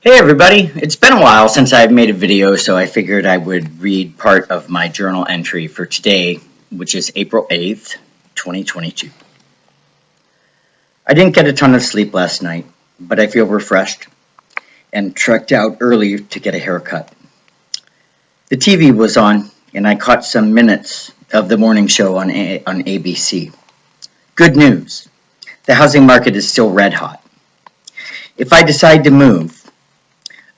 Hey everybody, it's been a while since I've made a video, so I figured I would read part of my journal entry for today, which is April 8th, 2022. I didn't get a ton of sleep last night, but I feel refreshed and trekked out early to get a haircut. The TV was on, and I caught some minutes of the morning show on ABC. Good news, the housing market is still red hot. If I decide to move,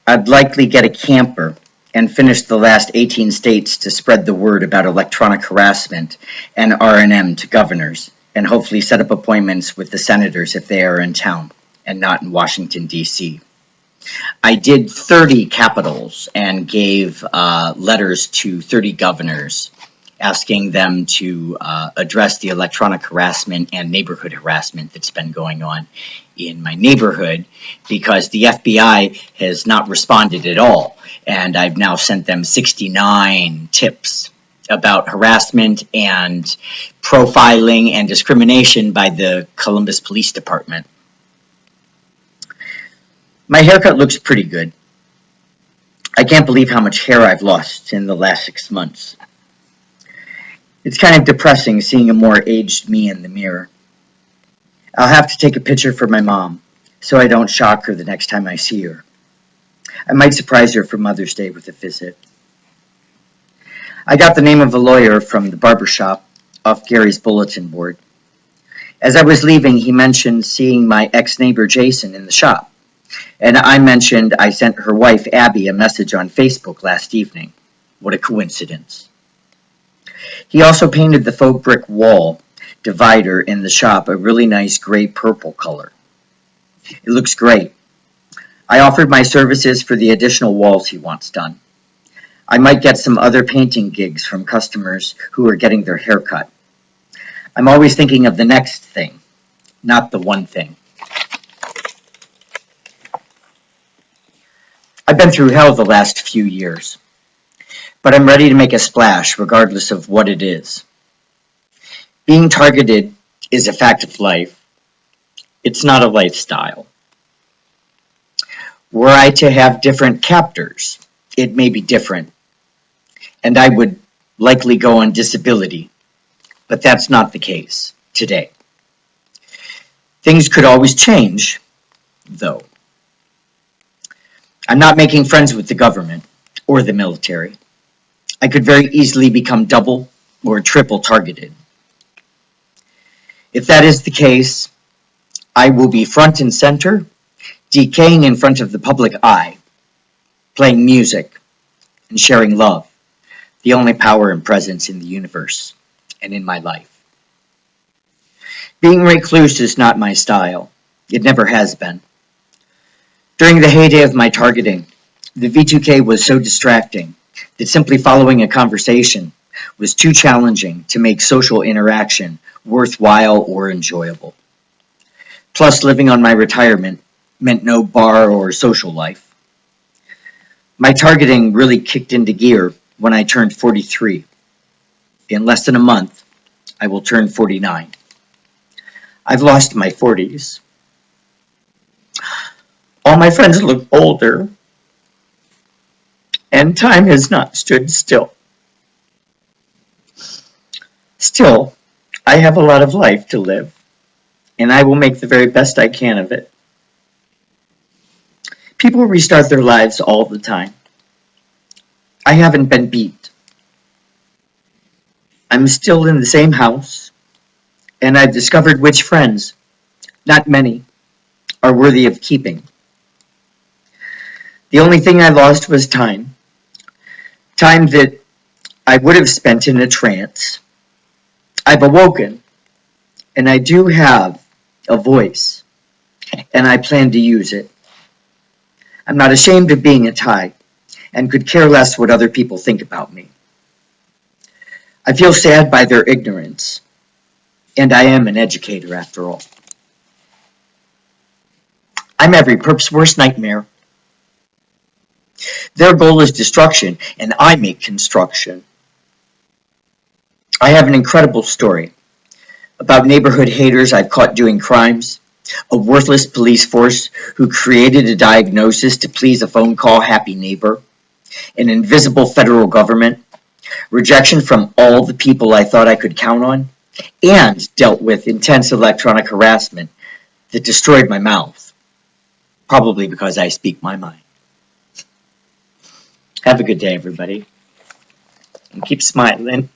I'd likely get a camper and finish the last 18 states to spread the word about electronic harassment and R&M to governors, and hopefully set up appointments with the senators if they are in town and not in Washington, D.C. I did 30 capitals and gave letters to 30 governors asking them to address the electronic harassment and neighborhood harassment that's been going on in my neighborhood, because the FBI has not responded at all, and I've now sent them 69 tips about harassment and profiling and discrimination by the Columbus Police Department. My haircut looks pretty good. I can't believe how much hair I've lost in the last 6 months. It's kind of depressing seeing a more aged me in the mirror. I'll have to take a picture for my mom, so I don't shock her the next time I see her. I might surprise her for Mother's Day with a visit. I got the name of a lawyer from the barber shop off Gary's bulletin board. As I was leaving, he mentioned seeing my ex-neighbor Jason in the shop, and I mentioned I sent her wife Abby a message on Facebook last evening. What a coincidence. He also painted the faux brick wall divider in the shop a really nice gray-purple color. It looks great. I offered my services for the additional walls he wants done. I might get some other painting gigs from customers who are getting their hair cut. I'm always thinking of the next thing, not the one thing. I've been through hell the last few years, but I'm ready to make a splash regardless of what it is. Being targeted is a fact of life. It's not a lifestyle. Were I to have different captors, it may be different, and I would likely go on disability, but that's not the case today. Things could always change, though. I'm not making friends with the government or the military. I could very easily become double or triple targeted. If that is the case, I will be front and center, decaying in front of the public eye, playing music and sharing love, the only power and presence in the universe and in my life. Being recluse is not my style. It never has been. During the heyday of my targeting, the V2K was so distracting that simply following a conversation was too challenging to make social interaction worthwhile or enjoyable. Plus, living on my retirement meant no bar or social life. My targeting really kicked into gear when I turned 43. In less than a month, I will turn 49. I've lost my 40s. All my friends look older, and time has not stood still. Still, I have a lot of life to live, and I will make the very best I can of it. People restart their lives all the time. I haven't been beat. I'm still in the same house, and I've discovered which friends, not many, are worthy of keeping. The only thing I lost was time. Time that I would have spent in a trance. I've awoken, and I do have a voice, and I plan to use it. I'm not ashamed of being a Thai, and could care less what other people think about me. I feel sad by their ignorance, and I am an educator after all. I'm every perp's worst nightmare. Their goal is destruction, and I make construction. I have an incredible story about neighborhood haters I've caught doing crimes, A worthless police force who created a diagnosis to please a phone call happy neighbor, an invisible federal government, rejection from all the people I thought I could count on, and dealt with intense electronic harassment that destroyed my mouth, probably because I speak my mind. Have a good day, everybody, and keep smiling.